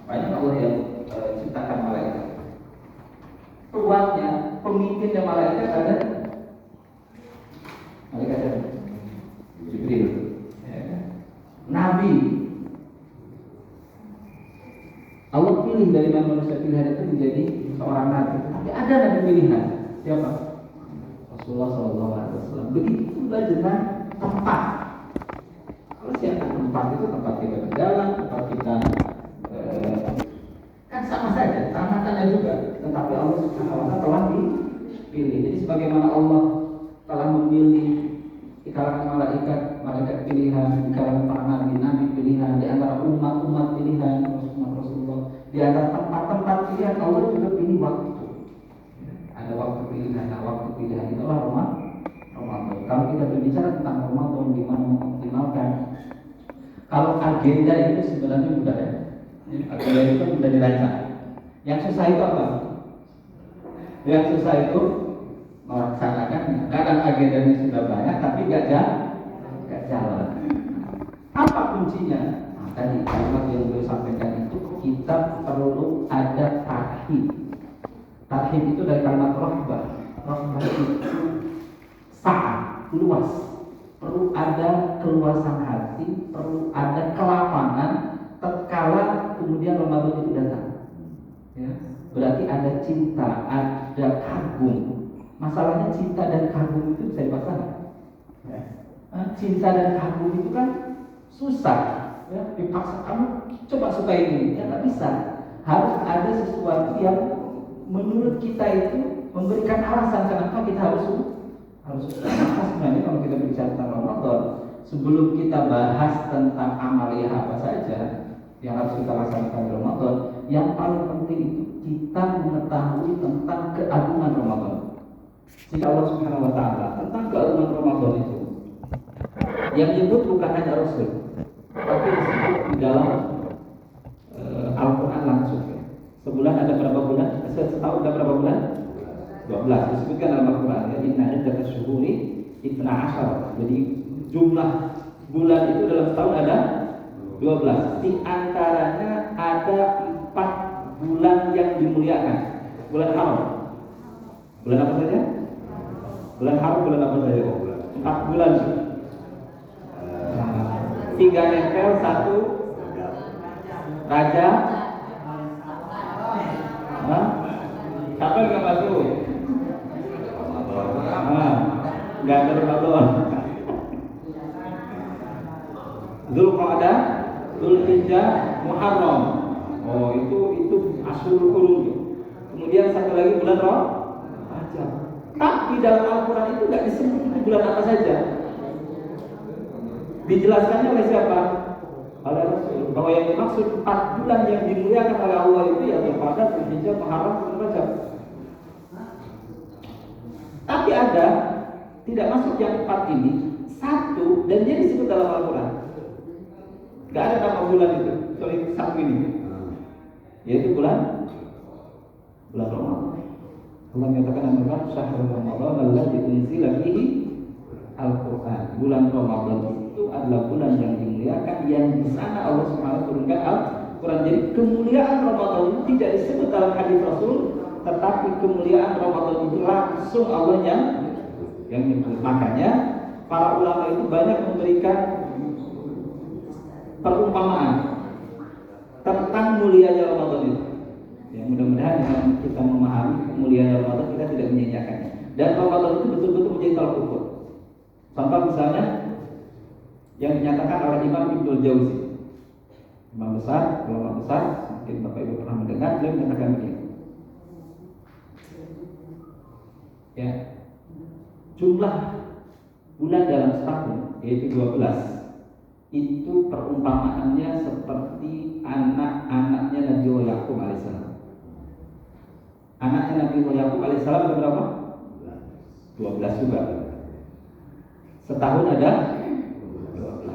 Banyak Allah yang ciptakan malaikat. Tuannya, pemimpinnya malaikat ada malaikat Jibril, ya kan? Nabi. Allah pilih dari manusia pilihan itu menjadi seorang nabi. Tapi ada nabi pilihan. Siapa? Rasulullah SAW. Begitu juga dengan tempat. Kalau siapa tempat itu tempat kita berjalan, tempat kita kan sama saja, sama juga. Tetapi Allah Subhanahu wa Ta'ala telah dipilih. Jadi sebagaimana Allah telah memilih di kalangan malaikat pilihan, di kalangan para nabi pilihan, di antara umat pilihan, Rasulullah, di antara tempat-tempat pilihan, Allah juga pilih waktu. Ada waktu pilihan, waktu pilihan itulah Ramadan. Kalau kita berbicara tentang Ramadan, gimana mengoptimalkan? Kalau agenda itu sebenarnya mudah ya. Agenda itu mudah dirancang. Yang susah itu apa? Yang susah itu melaksanakan. Kadang agendanya sudah banyak tapi gak jalan. Apa kuncinya? Nah, tadi kalimat yang beliau sampaikan itu kita perlu ada tarhib. Tarhib itu dari kalimat rahbah. Rahbah itu sa'ah, luas. Perlu ada keluasan hati, perlu ada kelapangan tatkala kemudian Ramadan itu datang. Ya, berarti ada cinta, ada kagum. Masalahnya cinta dan kagum itu bisa dipaksakan. Ya. Cinta dan kagum itu kan susah. Ya, dipaksa kamu coba suka ini, ya nggak bisa. Harus ada sesuatu yang menurut kita itu memberikan alasan kenapa kita harus suka. Sebenarnya kalau kita bicara tentang Ramadan, sebelum kita bahas tentang amaliyah apa saja yang harus kita laksanakan di Ramadan, yang paling penting itu kita mengetahui tentang keagungan Ramadan. Jika Allah Subhanahu wa Ta'ala tentang keagungan Ramadan itu, yang disebut bukan hanya Rasul, tapi disebut di dalam Al-Quran langsung. Sebulan ada berapa bulan? Setahun ada berapa bulan? 12. Disebutkan dalam Al-Quran ya, inna iddatas syuhuri 12. Jadi jumlah bulan itu dalam setahun ada 12. Di antaranya ada 4 bulan yang dimuliakan. Bulan haram. Bulan apa saja? Bulan haram, bulan apa saja? 4 bulan. 3 nempel, 1 Raja. Kapan nggak masuk? Nggak ada Ramadan. Dzulqa'dah, Dzulhijjah, Muharram. Oh itu Ashurul Hurum. Kemudian satu lagi bulan Rajab. Tapi dalam Al-Quran itu nggak disebut itu bulan apa saja. Dijelaskannya oleh siapa? Oleh Rasul. Bahwa yang dimaksud 4 bulan yang dimuliakan oleh Allah itu ya Dzulqa'dah, Dzulhijjah, Muharram, dan Rajab. Tapi ada tidak masuk yang 4 ini, 1 dan dia disebut dalam Al-Quran. Gak ada nama bulan itu, kecuali 1 ini, yaitu bulan Ramadan. Allah menyatakan nama syahrul Ramadan alladzi unzila fihi Al-Quran. Bulan Ramadan itu adalah bulan yang dimuliakan, yang di sana Allah Subhanahu turunkan Al-Quran. Jadi kemuliaan Ramadan itu tidak disebut dalam hadis Rasul, tetapi kemuliaan Ramadan itu langsung Allah yang menyebut. Makanya para ulama itu banyak memberikan perumpamaan tentang mulianya Ramadan itu. Ya, mudah-mudahan dengan kita memahami kemuliaan Ramadan, kita tidak menyia-nyiakannya. Dan Ramadan itu betul-betul menjadi tolak ukur. Contoh misalnya yang dinyatakan oleh Imam Ibnul Jauzi, ulama besar, mungkin Bapak Ibu pernah mendengar, beliau menyatakan begini. Ya, jumlah bulan dalam setahun yaitu 12 itu perumpamaannya seperti anak-anaknya Nabi Yaqub alaihissalam. Anaknya Nabi Yaqub alaihissalam ada berapa? 12 juga. Setahun ada 12.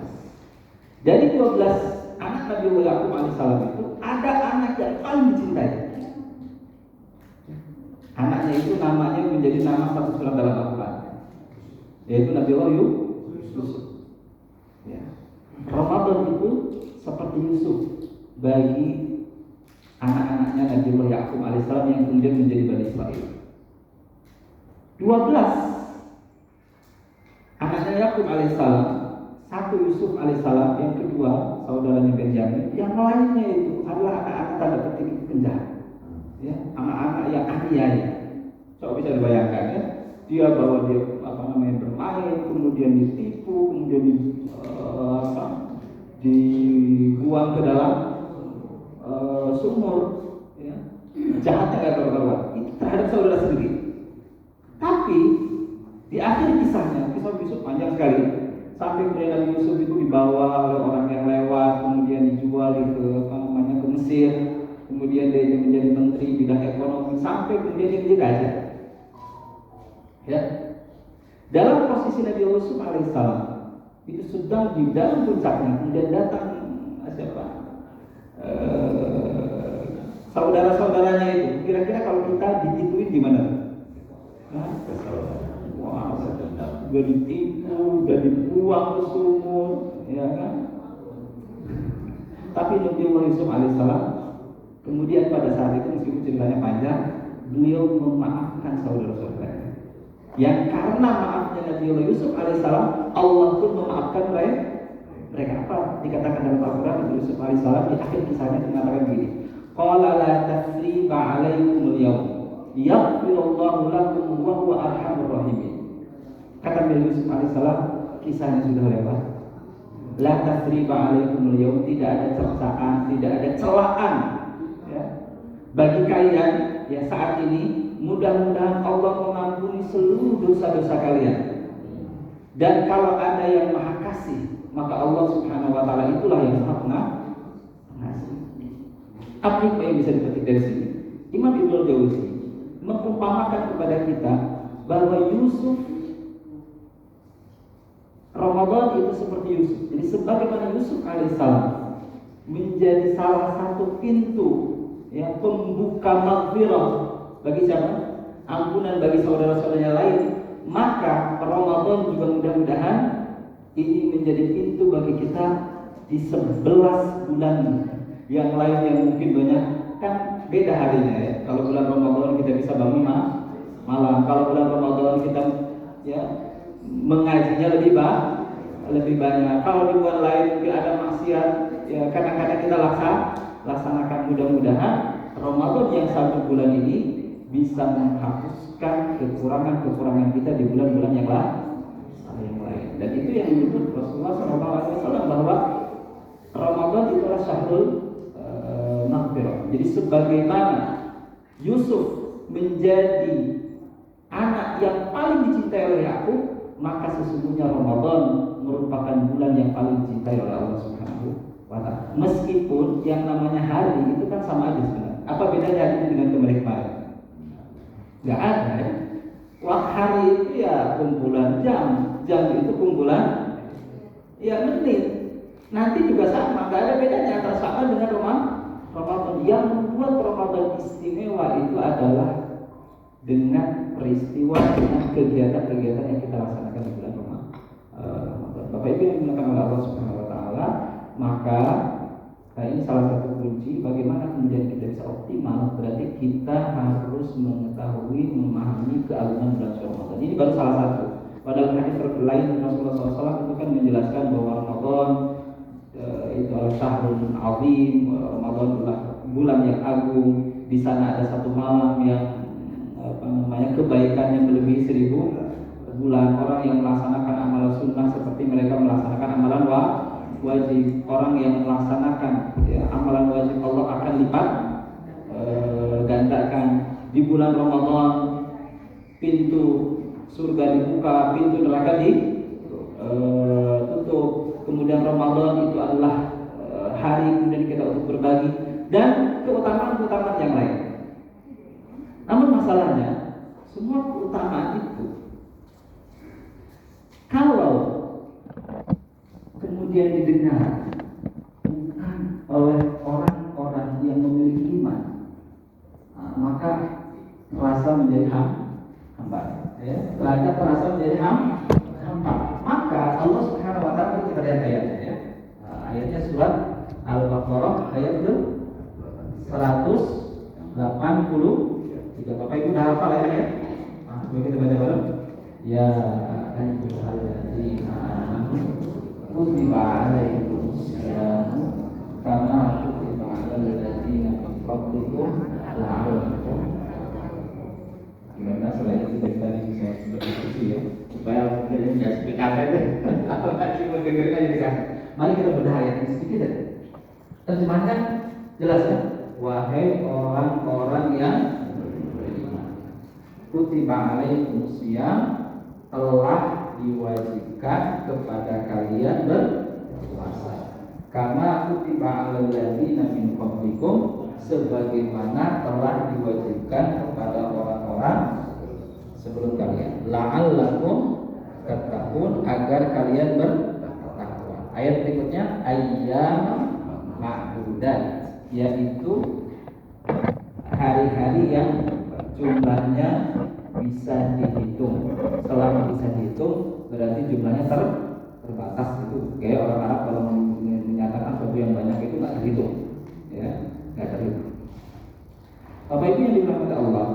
Dari 12 anak Nabi Yaqub alaihissalam itu ada anak yang paling dicintai. Anaknya itu namanya menjadi nama satu surat dalam Al-Quran, yaitu Nabi Allah Yusuf. Ya. Ramadan itu seperti Yusuf bagi anak-anaknya Nabiullah Yakub alaihissalam yang kemudian menjadi Bani Israil. 12 anaknya Yakub alaihissalam, satu Yusuf alaihissalam, yang kedua saudaranya Benyamin, yang lainnya itu adalah anak-anak tanda petik penjahat, ya, anak-anak yang aniaya. Coba bisa dibayangkan ya, dia bawa dia bermain, kemudian ditipu, kemudian dibuang ke dalam sumur, ya. Jahatnya nggak karuan itu terhadap saudara sendiri. Tapi di akhir kisahnya, kisah Yusuf panjang sekali, sampai kemudian Nabi Yusuf itu dibawa oleh orang yang lewat, kemudian dijual ke Mesir, kemudian dia menjadi menteri bidang ekonomi, sampai kemudian dia menjadi raja. Ya, dalam posisi Nabi Yusuf alaihissalam itu sedang di dalam puncaknya, kemudian datang siapa? Saudara-saudaranya itu. Kira-kira kalau kita digituin gimana? Wah, udah ditipu, udah dibuang ke sumur, ya kan? Tapi Nabi Yusuf alaihissalam kemudian pada saat itu, meskipun ceritanya panjang, beliau memaafkan saudara-saudaranya. Yang karena maafnya Nabi Yusuf alaihissalam, Allah pun memaafkan mereka. Apa dikatakan dalam Al-Quran? Nabi Yusuf alaihissalam di akhir kisahnya mengatakan begini, qala la tasriba alaikumul yawm yaghfirullahu lakum wa huwa arhamur rahimin. Kata Nabi Yusuf alaihissalam, kisahnya sudah lewat. La tasriba alaikumul yawm, tidak ada cercaan, tidak ada celaan, ya, bagi kalian ya saat ini. Mudah-mudahan Allah mengampuni seluruh dosa-dosa kalian. Dan kalau ada yang maha kasih, maka Allah subhanahu wa ta'ala itulah yang maha pengasih. Apa yang bisa dipetik dari sini? Imam Ibnul Jauzi mengumpamakan kepada kita bahwa Yusuf, Ramadan itu seperti Yusuf. Jadi sebagaimana Yusuf alaihissalam menjadi salah satu pintu yang pembuka maghfirah bagi siapa? Ampunan bagi saudara-saudaranya lain. Maka Ramadan juga mudah-mudahan ini menjadi pintu bagi kita di 11 bulan yang lain yang mungkin banyak. Kan beda harinya ya. Kalau bulan Ramadan kita bisa bangun malam. Kalau bulan Ramadan kita ya mengajinya lebih banyak. Kalau di bulan lain mungkin ada maksiat, ya kadang-kadang kita laksanakan. Mudah-mudahan Ramadan yang 1 bulan ini bisa menghapuskan kekurangan kita di bulan-bulan yang lain. Dan itu yang disebut Rasulullah SAW bahwa Ramadan itu adalah syahrul maghfirah. Jadi sebagaimana Yusuf menjadi anak yang paling dicintai oleh Yakub, maka sesungguhnya Ramadan merupakan bulan yang paling dicintai oleh Allah Subhanahu wa ta'ala. Meskipun yang namanya hari itu kan sama aja sebenarnya. Apa bedanya hari ini dengan kemarin? Gak ada ya. Waktu hari itu ya kumpulan jam itu kumpulan ya menit. Nanti juga sama, gak ada bedanya antara sama dengan Ramadan. Yang membuat Ramadan istimewa itu adalah dengan peristiwa, dengan kegiatan-kegiatan yang kita laksanakan di bulan Ramadan. Bapak Ibu yang dimuliakan oleh Allah Subhanahu wa ta'ala, maka ini salah satu kunci bagaimana kemudian kita bisa optimal. Berarti kita harus mengetahui, memahami keagungan bulan Ramadan. Ini baru salah satu. Padahal hadis lain Rasulullah SAW itu kan menjelaskan bahwa Ramadan itu adalah syahrul azim. Ramadan adalah bulan yang agung. Di sana ada satu malam yang kebaikan yang melebihi 1000 bulan. Orang yang melaksanakan amalan sunnah seperti mereka melaksanakan amalan wajib. Orang yang melaksanakan amalan wajib Allah akan lipat gandakan. Di bulan Ramadan pintu surga dibuka, pintu neraka ditutup. Kemudian Ramadan itu adalah hari kemudian kita untuk berbagi dan keutamaan-keutamaan yang lain. Namun masalahnya semua keutamaan itu kalau kemudian didengar bukan oleh orang-orang yang memiliki iman, maka terasa menjadi hamba. Ya, terasa menjadi hamba. Maka Allah Subhanahu wa ta'ala, kita lihat ayatnya ya. Ayatnya surat Al-Baqarah ayat 1. 183. Bapak Ibu udah hafal ya? Coba kita baca bareng. Ya ayyuhalladzina amanu kutiba alaikumusiyam kama kutiba alal ladzina min qablikum la'allakum. Gimana selain itu dari tadi bisa berdiskusi ya, supaya mungkin nggak speak up deh. Kalau nggak cuma dengerin aja kan. Mari kita bedah ayat ini sedikit ya. Terjemahkan jelas ya. Wahai orang-orang yang beriman, kutiba alaikumusiyam, telah diwajibkan kepada kalian berpuasa. Karena kutiba alal ladzina min qablikum, sebagaimana telah diwajibkan kepada orang-orang sebelum kalian. La'allakum tattaqun, agar kalian bertakwa. Ayat berikutnya ayyam ma'dudat, yaitu hari-hari yang jumlahnya bisa dihitung. Selama bisa dihitung berarti jumlahnya terbatas. Itu kayak orang Arab kalau menyatakan sesuatu yang banyak itu nggak terhitung, ya, nggak terhitung. Bapak Ibu yang dirahmati Allah,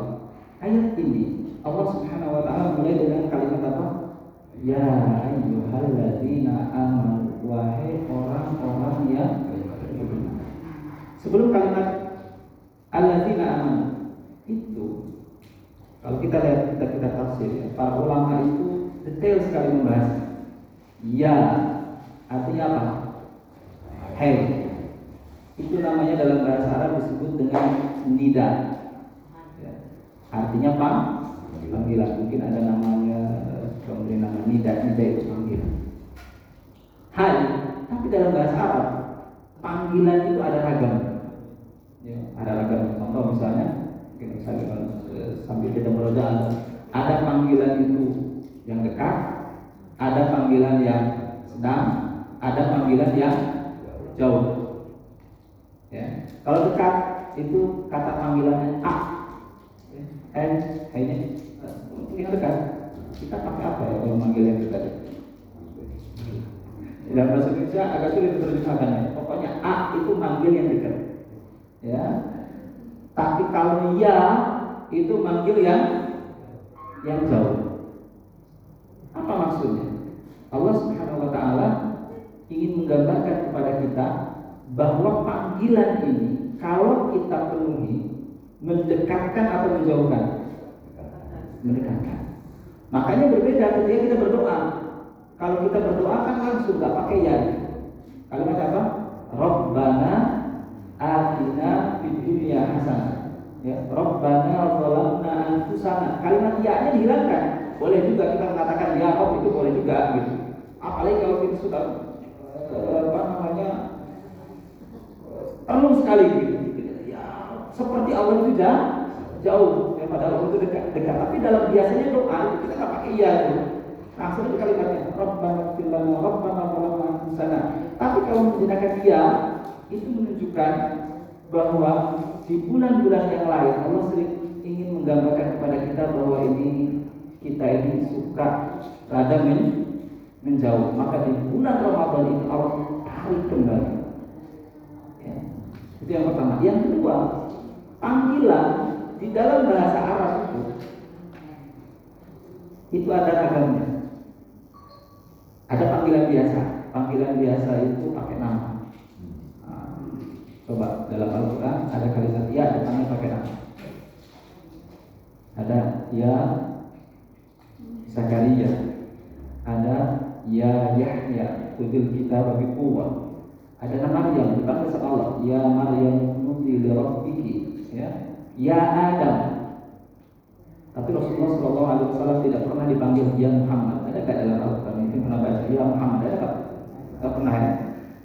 ayat ini Allah Subhanahu Wa Taala mulai dengan kalimat apa? Ya ayyuhalladzina amanu, wahai orang-orang yang beriman. Sebelum kalimat alladzina amanu itu, kalau kita lihat kita tafsir ya, para ulama itu detail sekali membahas. Ya artinya apa? Hey, itu namanya dalam bahasa Arab disebut dengan nida. Ya. Artinya apa? Panggilan. Mungkin ada namanya, memberi nama nida itu panggilan. Hai, tapi dalam bahasa Arab panggilan itu ada ragam. Ya, ada ragam. Contoh misalnya sambil kita beroda, ada panggilan itu yang dekat, ada panggilan yang sedang, ada panggilan yang jauh. Ya. Kalau dekat itu kata panggilannya a, ini yang dekat. Kita pakai apa ya kalau manggil yang dekat? Dalam bahasa Indonesia agak sulit diterjemahkannya. Pokoknya a itu manggil yang dekat. Ya. Tapi kalau ya itu manggil yang jauh. Apa maksudnya? Allah Subhanahu Wa Taala ingin menggambarkan kepada kita bahwa panggilan ini kalau kita penuhi mendekatkan atau menjauhkan? Mendekatkan. Makanya berbeda ketika kita berdoa. Kalau kita berdoa kan langsung nggak pakai ya. Kalimat apa? Rabbana atina fid dunya hasanah. Ya, Rabbana zalamna anfusana. Kalimat ya-nya dihilangkan. Boleh juga kita mengatakan ya Rabb, itu boleh juga gitu. Apalagi kalau kita sudah perlu sekali gitu. Ya, seperti Allah itu jauh, ya, padahal Allah itu dekat. Tapi dalam biasanya doa itu kita nggak pakai iya gitu. Langsung itu kalimatnya Rabbana ighfir lana Rabbana zalamna anfusana. Tapi kalau menggunakan iya, itu menunjukkan bahwa di bulan-bulan yang lain Allah sering ingin menggambarkan kepada kita bahwa kita ini suka rada menjauh. Maka di bulan Ramadan itu Allah tarik kembali. Ya. Itu yang pertama. Yang kedua, panggilan di dalam bahasa Arab itu ada ragamnya. Ada panggilan biasa. Panggilan biasa itu pakai nama. Coba dalam Al-Quran ada kalimat ya depannya pakai nama. Ada ya Zakaria, ada ya Yahya, tudil kita bagi kuwah. Ada nama Maryam dipanggil sama Allah, ya Maryam nuti li rabbiki, ya Adam. Tapi Rasulullah SAW tidak pernah dipanggil ya Muhammad. Ada nggak dalam Al-Quran? Mungkin pernah baca ya Muhammad, ada nggak? Nggak pernah ya.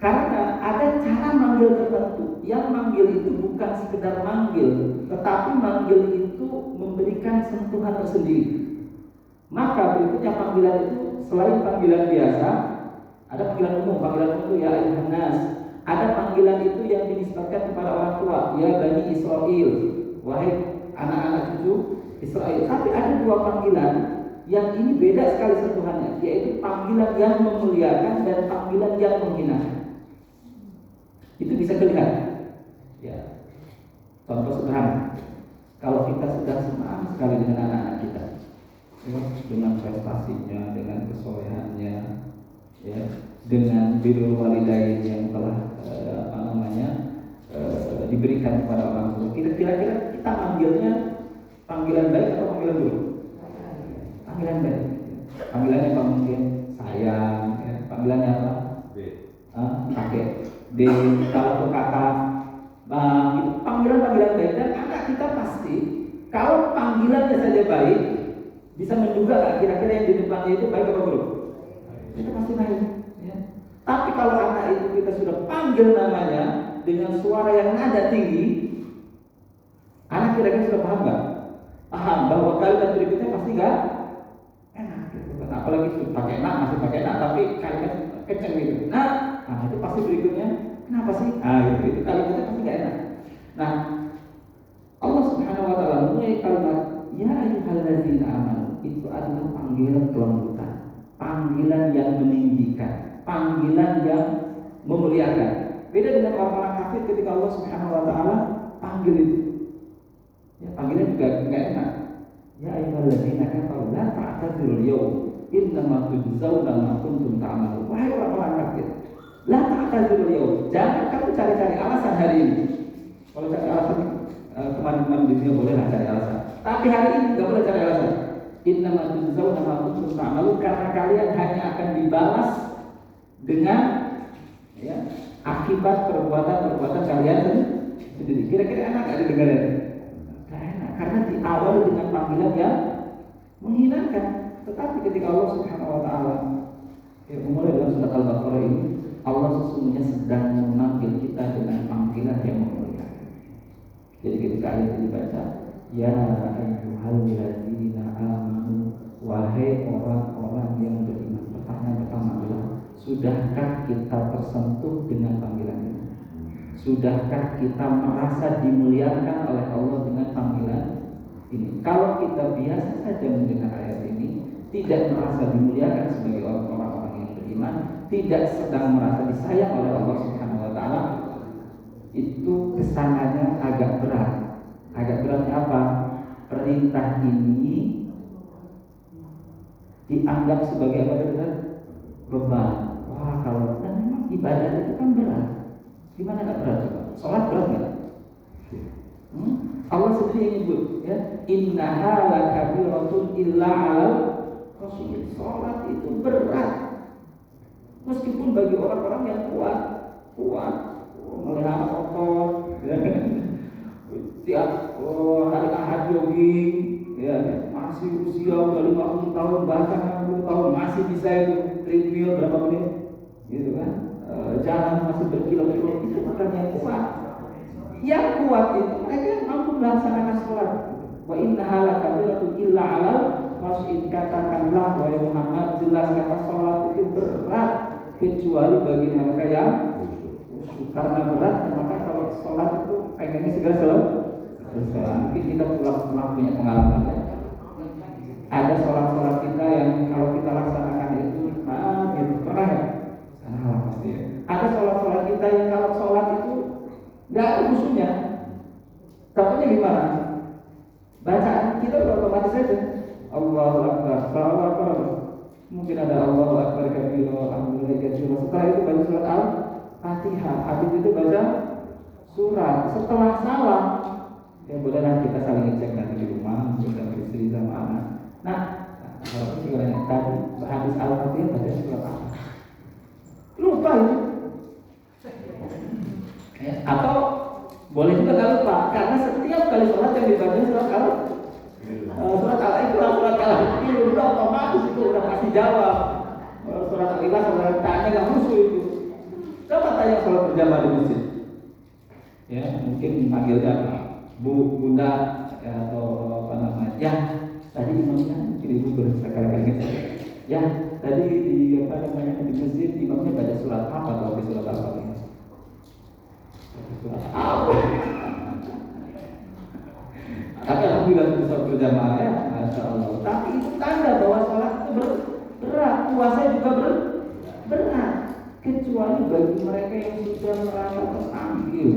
Karena ada cara manggil tertentu. Yang manggil itu bukan sekedar manggil, tetapi manggil itu memberikan sentuhan tersendiri. Maka berikutnya panggilan itu selain panggilan biasa, ada panggilan umum. Panggilan umum itu ya ayuhan nas. Ada panggilan itu yang dinisbatkan kepada orang tua, ya Bani Israel, wahai anak-anak cucu Israel. Tapi ada dua panggilan yang ini beda sekali sentuhannya, yaitu panggilan yang memuliakan dan panggilan yang menghinakan. Itu bisa kelihatan. Ya. Contoh sederhana, kalau kita sudah senang sekali dengan anak-anak kita, ya, dengan prestasinya, dengan kesolehannya, ya, dengan birrul walidain yang telah diberikan kepada orang tua, kira-kira kita manggilnya panggilan baik atau panggilan buruk? Panggilan baik. Panggilannya apa mungkin? Sayang, ya. Panggilannya apa? Kakek. D. Kalau ke kakak, bang. Itu panggilan-panggilan baik. Dan anak kita pasti, kalau panggilannya saja baik, bisa menduga nggak kira-kira yang di depannya itu baik atau buruk? Itu pasti baik. Ya. Tapi kalau anak itu kita sudah panggil namanya dengan suara yang nada tinggi, anak kira-kira sudah paham nggak? Paham bahwa kalimat berikutnya pasti nggak enak. Gitu. Apalagi pakai enak, masih pakai enak, tapi kalimat kenceng gitu. Nah itu pasti berikutnya kenapa sih? Itu kalimatnya pasti nggak enak. Nah, Allah Subhanahu Wa Taala memulai kalimat ya ayyuhalladzina amanu, itu adalah panggilan kelembutan, panggilan yang meninggikan, panggilan yang memuliakan. Beda dengan orang-orang kafir ketika Allah Subhanahu Wa Taala panggil itu. Ya, panggilan juga enggak enak. Ya ayyuhalladzina kafaru la ta'tadzirul yawm innama tujzauna ma kuntum ta'malun. Wahai orang-orang kafir, la ta'tadzirul yawm. Jangan kamu cari-cari alasan hari ini. Kalau cari alasan kemarin-kemarin di dunia bolehlah cari alasan. Tapi hari ini enggak boleh cari alasan. Innama tujzauna ma kuntum ta'malun, karena kalian hanya akan dibalas dengan ya, akibat perbuatan kalian sendiri. Kira-kira enak gak didengarin? Gak enak, karena diawali dengan panggilan yang menghinakan. Tetapi ketika Allah Subhanahu Wa Taala mulai dalam surat Al-Baqarah ini, Allah sesungguhnya sedang memanggil kita dengan panggilan yang memuliakan. Jadi ketika ayat ini dibaca, ya ayyuhalladzina amanu, wahai orang-orang yang beriman. Pertanyaan pertama adalah, sudahkah kita tersentuh dengan panggilan ini? Sudahkah kita merasa dimuliakan oleh Allah dengan panggilan ini? Kalau kita biasa saja mendengar ayat ini, tidak merasa dimuliakan sebagai orang-orang yang beriman, tidak sedang merasa disayang oleh Allah Subhanahu Wa Taala, itu kesannya agak berat. Agak beratnya apa? Perintah ini dianggap sebagai apa? Beban. Wah, kalau dan memang ibadah itu kan berat. Gimana nggak berat coba? Sholat berat nggak? Allah sendiri menyebut, ya, innaha lakabiratun illa 'alal khashiyin. Sholat itu berat. Meskipun bagi orang-orang yang kuat, melihara kotor, ya, tiap hari Ahad jogging, ya, masih usia udah 50 tahun bahkan 60 tahun masih bisa itu treadmill berapa menit, gitu kan? Jalan masih berkilo-kilo, itu bukan yang kuat. Yang kuat itu mereka yang mampu melaksanakan sholat. Wa innaha lakabiratun illa 'alal khashiyin. Katakanlah wahai Muhammad, jelas kata sholat itu berat kecuali bagi mereka yang khusyuk. Karena berat, maka kalau sholat itu pengennya segera selesai. Mungkin kita pernah punya pengalaman ya. Ada sholat-sholat kita yang kalau kita laksanakan itu gitu, pernah ya? Pasti ya. Ada sholat-sholat kita yang kalau sholat itu nggak ada khusyuknya. Contohnya gimana? Bacaan kita udah otomatis saja. Allahu Akbar, Allahu Akbar. Mungkin ada Allahu Akbar kabira, alhamdulillah katsira. Setelah itu baca surat Al-Fatihah. Habis itu baca surat. Setelah salam, ya boleh nanti kita saling cek nanti di rumah, kita istri sama anak. Nah, kalau sebenarnya tadi habis Al-Fatihah baca surat apa? Lupa itu. Ya, atau boleh juga nggak lupa, karena setiap kali sholat yang dibaca surat Al-Ikhlas, surat Al-Fatihah udah otomatis itu udah pasti jawab. Surat Al-Ikhlas surat tanya nggak musuh itu. Coba tanya sholat berjamaah di masjid. Ya, mungkin manggilnya Bu, Bunda, ya, atau apa namanya? Ya, tadi imamnya ibu bersekali-kali gitu. Ya, tadi di apa namanya di masjid imamnya baca surat apa atau surat Al-Fatihah? Surat apa? Tapi alhamdulillah bisa berjamaah ya, masya Allah. Tapi itu tanda bahwa sholat itu berat, puasa juga berat. Kecuali bagi mereka yang sudah merasa terpanggil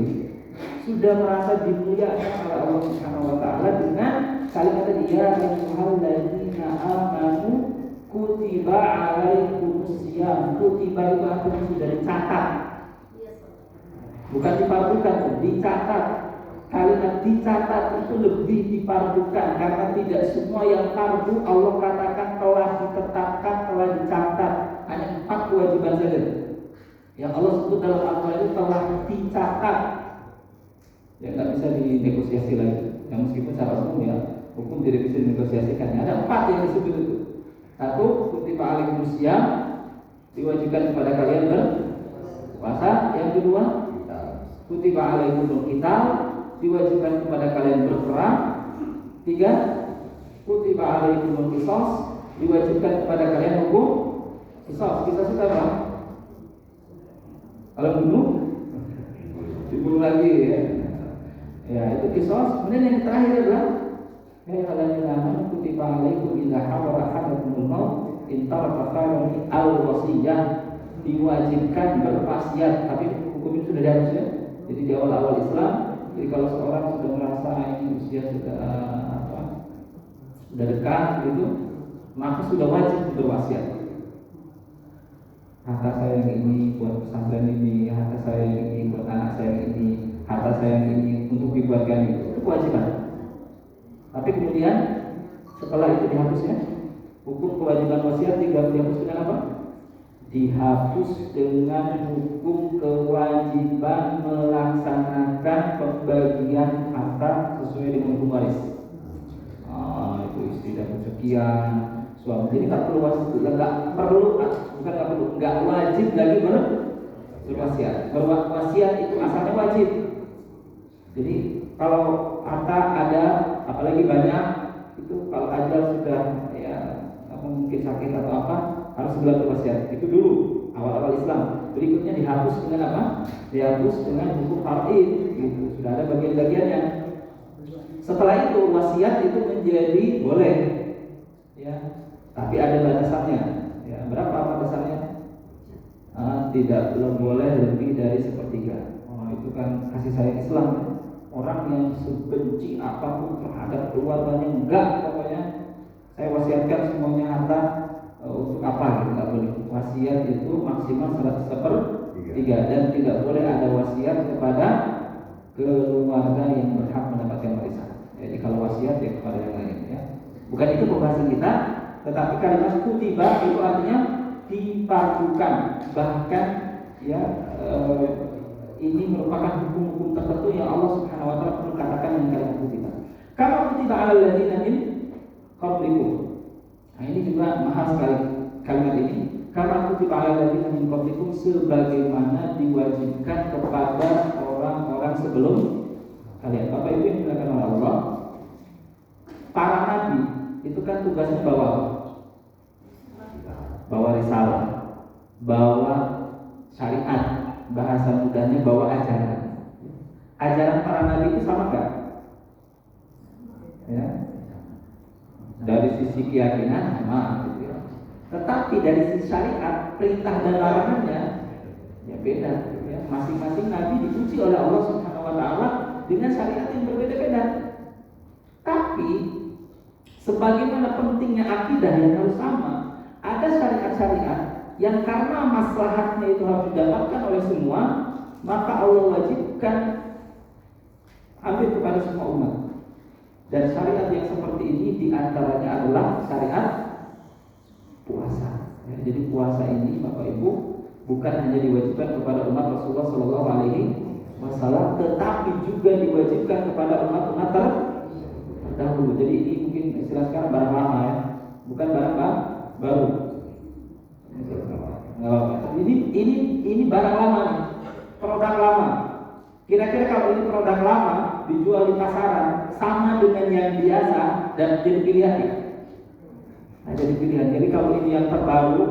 sudah merasa dimuliakan oleh Allah Subhanahu wa taala dengan kalimat ya ayyuhalladzina amanu kutiba alaikumusiyam. Kutiba itu artinya sudah dicatat. Bukan difardukan, dicatat. Kalimat dicatat itu lebih difardukan karena tidak semua yang fardu Allah katakan telah ditetapkan, telah dicatat. Hanya 4 kewajiban saja yang Allah sebut dalam Al-Quran itu telah dicatat. Ya nggak bisa dinegosiasi lagi. Ya meskipun secara umum ya hukum tidak bisa dinegosiasikan. Ada 4 yang disebut itu. 1, kutiba alaikumusiyam, diwajibkan kepada kalian berpuasa. Yang kedua, kutiba alaikumul qital, diwajibkan kepada kalian berperang. 3, kutiba alaikumul qisas, diwajibkan kepada kalian hukum qisas. Kita sudah apa? Kalau bunuh dibunuh lagi ya. Ya itu qisas. Kemudian yang terakhir adalah kalian kutiba alaikum idza hadara ahadakumul maut in taraka khairan al-wasiyah, diwajibkan berwasiat. Tapi hukum itu sudah dihapus ya. Jadi di awal-awal Islam, jadi kalau seorang sudah merasa ini usia sudah sudah dekat gitu, maka sudah wajib berwasiat. Harta saya yang ini buat pesantren ini, harta saya yang ini buat anak saya yang ini, harta saya yang ini untuk dibuatkan itu kewajiban. Tapi kemudian setelah itu dihapusnya, hukum kewajiban wasiat tinggal dihapus dengan apa? Dihapus dengan hukum kewajiban melaksanakan pembagian harta sesuai dengan hukum waris. Itu istri dapat sekian, suami. Jadi nggak perlu nggak wajib lagi berwasiat. Berwasiat itu asalnya wajib. Jadi kalau harta ada, apalagi banyak, itu kalau ajal sudah ya mungkin sakit atau apa, harus segera berwasiat. Itu dulu awal-awal Islam. Berikutnya dihapus dengan apa? Dihapus dengan hukum fardid. Gitu. Sudah ada bagian-bagiannya. Setelah itu wasiat itu menjadi boleh, ya. Tapi ada batasannya. Ya, berapa batasannya? Tidak boleh lebih dari 1/3. Itu kan kasih sayang Islam. Orang yang sebenci apapun terhadap keluarganya, enggak, pokoknya saya wasiatkan semuanya harta untuk apa gitu, nggak boleh. Wasiat itu maksimal 1/3 dan tidak boleh ada wasiat kepada keluarga yang berhak mendapatkan warisan. Jadi kalau wasiat ya kepada yang lain ya. Bukan itu pembahasan kita, tetapi kalimat kutiba itu artinya difardukan. Bahkan ya ini merupakan hukum-hukum tertentu yang Allah Subhanahu wa taala perlu katakan dengan kalimat kutiba. Kama kutiba 'alal ladzina min qablikum. Nah, ini juga mahal sekali kalimat ini. Kama kutiba 'alal ladzina min qablikum, sebagaimana diwajibkan kepada orang-orang sebelum kalian. Bapak Ibu yang dimuliakan oleh Allah, para nabi itu kan tugasnya bawa risalah, bawa syariat, bahasa mudahnya bawa ajaran. Ajaran para nabi itu sama gak? Ya. Dari sisi keyakinan sama gitu ya. Tetapi dari sisi syariat, perintah dan larangannya ya beda gitu ya. Masing-masing nabi diuji oleh Allah Subhanahu wa taala dengan syariat yang berbeda-beda. Tapi sebagaimana pentingnya akidah yang harus sama, ada syariat-syariat yang karena maslahatnya itu harus didapatkan oleh semua, maka Allah wajibkan hampir kepada semua umat. Dan syariat yang seperti ini diantaranya adalah syariat puasa. Ya, jadi puasa ini Bapak Ibu bukan hanya diwajibkan kepada umat Rasulullah Shallallahu Alaihi Wasallam, tetapi juga diwajibkan kepada umat-umat terdahulu. Jadi ini mungkin istilah sekarang barang lama ya, bukan barang baru. Ini barang lama nih, produk lama. Kira-kira kalau ini produk lama dijual di pasaran sama dengan yang biasa dan jadi pilihan ya? Nah, jadi pilihan. Jadi kalau ini yang terbaru,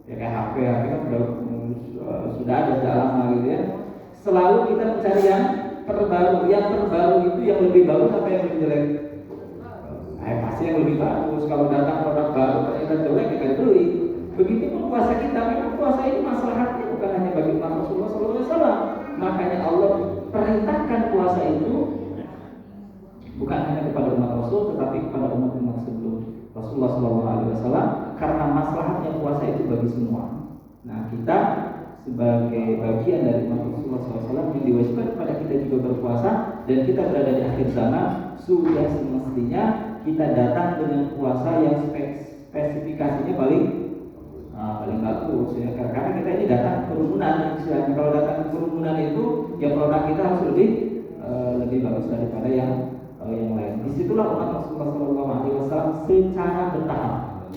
ya kayak HP kan sudah ada sejak lama gitu ya. Selalu kita mencari yang terbaru. Yang terbaru itu yang lebih bagus apa yang lebih jelek? Pasti yang lebih bagus. Kalau datang produk baru ternyata jelek kita beli. Begitupun puasa kita, memang puasa ini maslahatnya bukan hanya bagi umat Rasulullah SAW. Makanya Allah perintahkan puasa itu bukan hanya kepada umat Rasul, tetapi kepada umat-umat sebelum Rasulullah SAW, karena maslahatnya puasa itu bagi semua. Nah, kita sebagai bagian dari umat Rasulullah SAW yang diwajibkan kepada kita juga berpuasa, dan kita berada di akhir zaman, sudah semestinya kita datang dengan puasa yang spesifikasinya paling bagus ya, karena kita ini datang kerumunan istilahnya. Kalau datang kerumunan itu ya produk kita harus lebih bagus daripada yang lain. Disitulah umat Rasulullah SAW secara bertahap.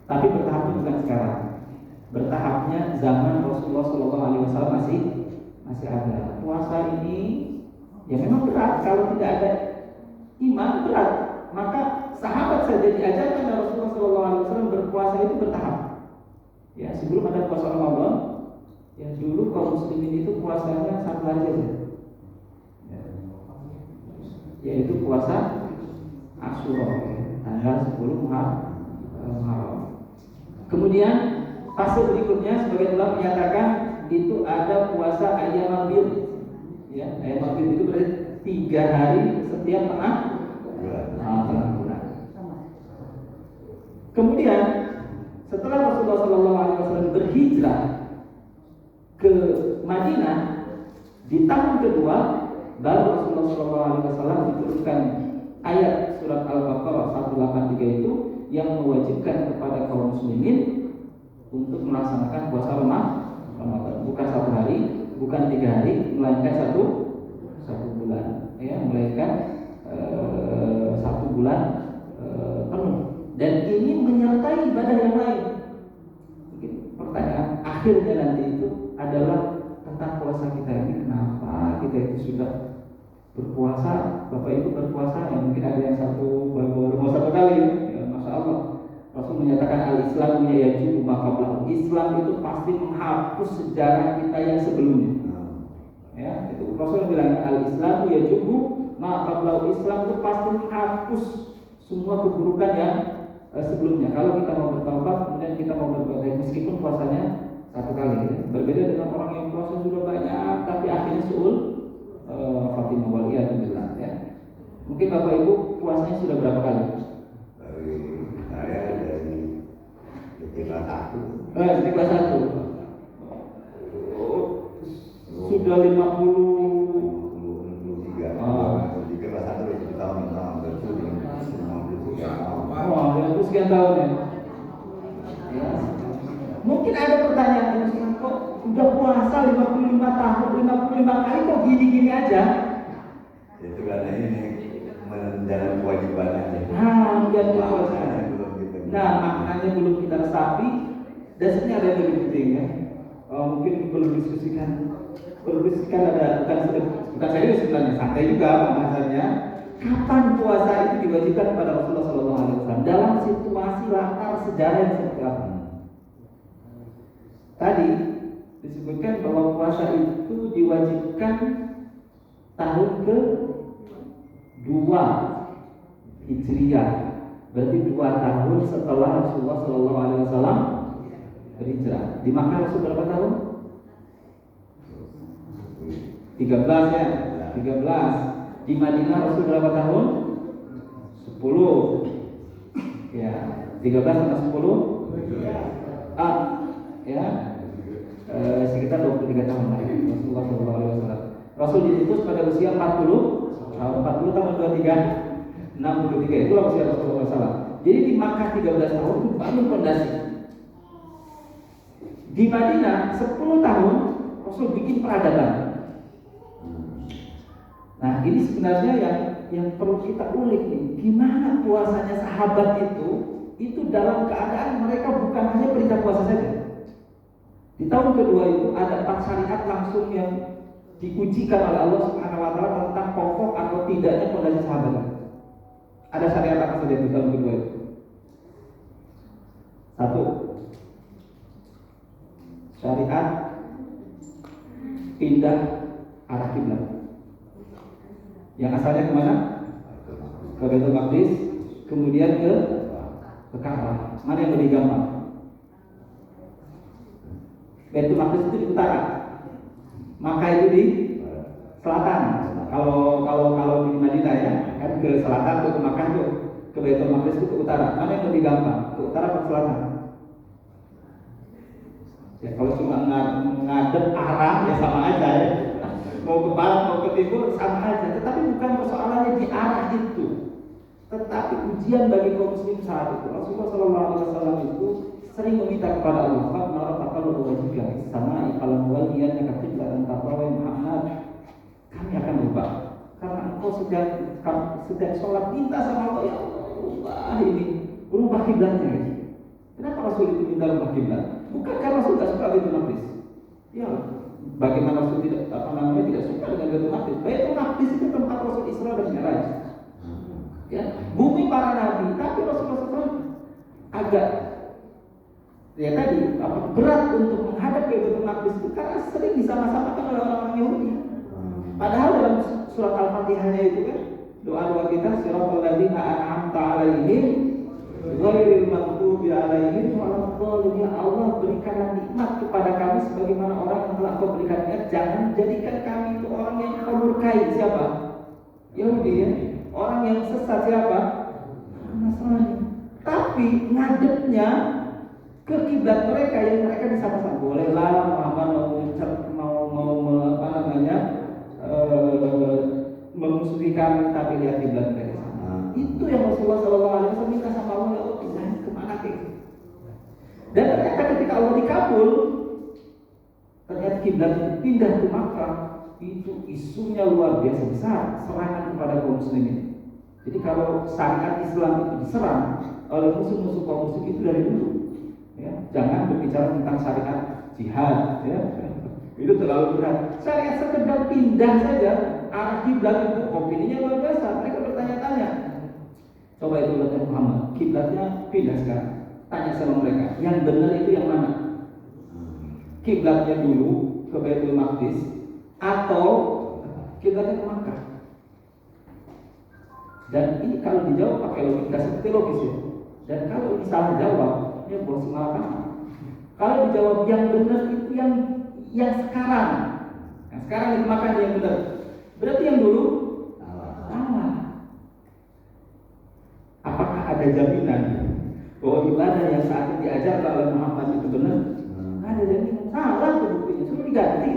Tapi bertahapnya bukan sekarang. Bertahapnya zaman Rasulullah SAW masih ada. Puasa ini ya memang berat, kalau tidak ada iman berat. Maka sahabat saja diajarkan oleh Rasulullah SAW berpuasa itu bertahap. Ya, sebelum ada puasa Ramadan, ya dulu kaum muslimin itu puasanya 1 hari saja. Ya, yaitu puasa Asyura, tanggal 10 Muharram. Kemudian fase berikutnya sebagian ulama menyatakan itu ada puasa ayyamul bid. Ya, ayyamul bid itu berarti 3 hari setiap tengah bulan. Kemudian setelah Rasulullah SAW berhijrah ke Madinah di tahun kedua, baru Rasulullah SAW diturunkan ayat surat Al-Baqarah 183 itu yang mewajibkan kepada kaum muslimin untuk melaksanakan puasa Ramadan, bukan 1 hari, bukan 3 hari, melainkan satu bulan, ya, melainkan 1 bulan penuh. Dan ini menyertai ibadah yang lain. Mungkin pertanyaan akhirnya nanti itu adalah tentang puasa kita ini. Kenapa kita itu sudah berpuasa? Bapak Ibu berpuasa, ya mungkin ada yang baru mau 1 kali, ya, Masya Allah. Rasul menyatakan al-Islam yajibu ma qablahu. Islam itu pasti menghapus sejarah kita yang sebelumnya. Ya, itu Rasul bilang al-Islam yajibu ma qablahu. Islam itu pasti menghapus semua keburukan yang sebelumnya. Kalau kita mau bertaubat, kemudian kita mau berbuat baik, meskipun puasanya 1 kali, ya. Berbeda dengan orang yang puasa sudah banyak tapi akhirnya Fatimah waliyadzubillah, ya. Mungkin Bapak Ibu puasanya sudah berapa kali? Saya dari kelas 1. Kelas 1. Sudah 53. Kelas 1 itu tahun bersudah 53. Wah, itu sekian tahun ya. Mungkin ada pertanyaan, kok udah puasa 55 tahun, 55 kali kok gini-gini aja? Itu karena ini menjalankan kewajiban aja. Menjalankan kewajiban. Nah, maknanya belum kita resapi. Dan sebenarnya ada yang lebih penting, ya. Mungkin perlu diskusikan ada bukan serius sebenarnya, santai juga pembahasannya. Kapan puasa itu diwajibkan kepada Rasulullah SAW dalam situasi latar sejarah yang seperti apa? Tadi disebutkan bahwa puasa itu diwajibkan tahun ke-2 Hijriah, berarti 2 tahun setelah Rasulullah SAW berhijrah. Di Makkah Rasul berapa tahun? 13 ya, 13. Di Madinah Rasul berapa tahun? 10. Ya, 13 tambah 10. Ya, sekitar 23 tahun lah Rasulullah SAW. Rasul diutus pada usia 40 tahun 23, 63 itulah usia Rasulullah SAW. Jadi di Makkah 13 tahun itu bangun fondasi. Di Madinah 10 tahun Rasul bikin peradaban. Nah, ini sebenarnya yang perlu kita ulik nih. Gimana puasanya sahabat itu dalam keadaan mereka bukan hanya perintah puasa saja. Di tahun kedua itu ada 4 syariat langsung yang diujikan oleh Allah Subhanahu wa taala tentang pokok atau tidaknya fondasi sahabat. Ada syariat apa saja di tahun kedua itu? 1. Syariat pindah arah kiblat. Yang asalnya kemana? Ke Baitul Maqdis, kemudian ke Ka'bah. Mana yang lebih gampang? Baitul Maqdis itu di utara, Makkah itu di selatan. Kalau di Madinah ya, kan ke selatan tuh ke Makkah tuh, ke Baitul Maqdis tuh ke utara. Mana yang lebih gampang? Ke utara atau ke selatan? Ya kalau cuma ngadep arah ya sama aja ya. Mau ke barat mau ke timur sama aja. Tetapi bukan persoalannya di arah itu. Tetapi ujian bagi kaum muslim saat itu. Rasulullah SAW itu sering meminta kepada Allah, "Qad taqallubu wajhika sama kalau waliyan yang qiblat taqwa Muhammad." Kami akan berubah karena engkau sedang sholat minta sama Allah, ya Allah, ubah ini, berubah kiblatnya. Kenapa Rasul itu minta ubah kiblat? Bukan karena Rasul tidak suka Baitul Maqdis. Ya, bagaimana Rasul tidak suka dengan Baitul Maqdis? Baitul Maqdis itu tempat Rasul Isra dan Mi'raj. Ya, bumi para nabi, tapi Rasulullah SAW agak berat untuk menghadap ke Baitul Maqdis itu karena sering disama-samakan oleh orang-orang Yahudi. Padahal dalam surat Al-Fatihahnya itu kan doa-doa kita siratal ladzina an'amta 'alaihim ghairil maghdubi 'alaihim waladdallin. Ya Allah, berikanlah nikmat kepada kami sebagaimana orang yang telah Kau berikan nikmat. Jangan jadikan kami itu orang yang Kau murkai. Siapa? Yahudi ya. Orang yang sesat siapa? Nasrani. Tapi ngadepnya ke kiblat mereka yang mereka disama-sama. Bolehlah Muhammad memusuhi kami, tapi lihat kiblat mereka. Itu yang Rasulullah SAW minta sama Allah, ya Allah, pindahin kemana gitu. Dan ternyata ketika Allah dikabul, ternyata kiblat itu pindah ke Makkah. Itu isunya luar biasa besar, serangan kepada kaum muslimin. Jadi kalau syariat Islam itu diserang oleh musuh-musuh kaum muslim itu dari dulu. Ya, jangan berbicara tentang syariat jihad, ya. Itu terlalu berat. Syariat sekedar pindah saja arah kiblat itu, opininya luar biasa. Mereka bertanya-tanya. Coba itu lihat Muhammad, kiblatnya pindah sekarang. Tanya sama mereka, yang benar itu yang mana? Kiblatnya dulu ke Baitul Maqdis atau kiblatnya ke Makkah? Dan ini kalau dijawab pakai logika seperti logis ya. Dan kalau salah jawab, ya bos malah. Kalau dijawab yang benar itu yang sekarang. Yang sekarang itu Makkah yang benar. Berarti yang dulu salah. Apakah ada jaminan bahwa ibadah yang saat ini diajarkan oleh Muhammad itu benar? Nggak ada jaminan. Salah tuh buktinya, suruh diganti.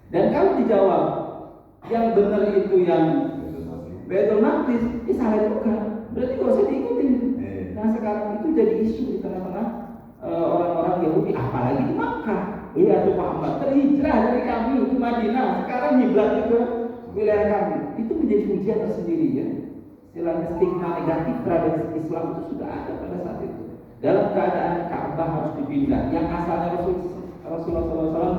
Dan kalau dijawab yang benar itu yang Baitul Maqdis, ini salah juga. Berarti gak usah diikutin. Nah sekarang itu jadi isu di tengah-tengah orang-orang Yahudi, apalagi di Makkah. Iya tuh Muhammad terhijrah dari kami ke Madinah, sekarang nyiblat ke wilayah kami. Itu menjadi ujian tersendiri ya. Istilahnya stigma negatif terhadap Islam itu sudah ada pada saat itu. Dalam keadaan Ka'bah harus dipindah, yang asalnya Rasulullah SAW